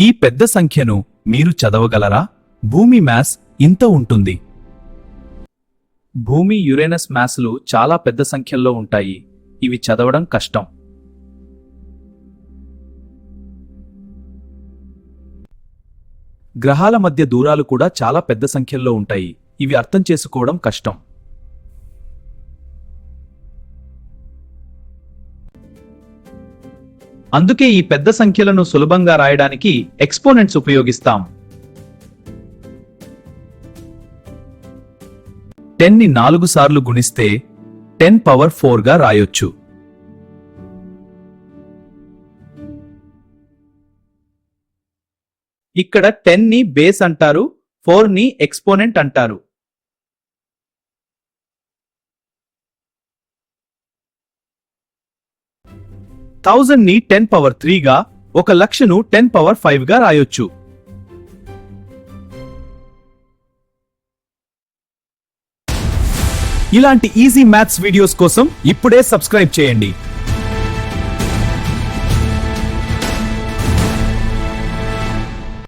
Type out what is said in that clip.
ఈ పెద్ద సంఖ్యను మీరు చదవగలరా? భూమి మాస్ ఇంత ఉంటుంది. భూమి యురేనస్ మాస్లు చాలా పెద్ద సంఖ్యల్లో ఉంటాయి. ఇవి చదవడం కష్టం. గ్రహాల మధ్య దూరాలు కూడా చాలా పెద్ద సంఖ్యల్లో ఉంటాయి. ఇవి అర్థం చేసుకోవడం కష్టం. అందుకే ఈ పెద్ద సంఖ్యలను సులభంగా రాయడానికి ఎక్స్పోనెంట్స్ ఉపయోగిస్తాం. 10 ని 4 సార్లు గుణిస్తే 10 పవర్ 4 గా రాయొచ్చు. ఇక్కడ 10 ని బేస్ అంటారు, 4 ని ఎక్స్పోనెంట్ అంటారు. థౌజండ్ ని 10 పవర్ 3 గా, 1,00,000ను 10 పవర్ 5 గా రాయొచ్చు. ఇలాంటి ఈజీ మ్యాథ్స్ వీడియోస్ కోసం ఇప్పుడే సబ్స్క్రైబ్ చేయండి.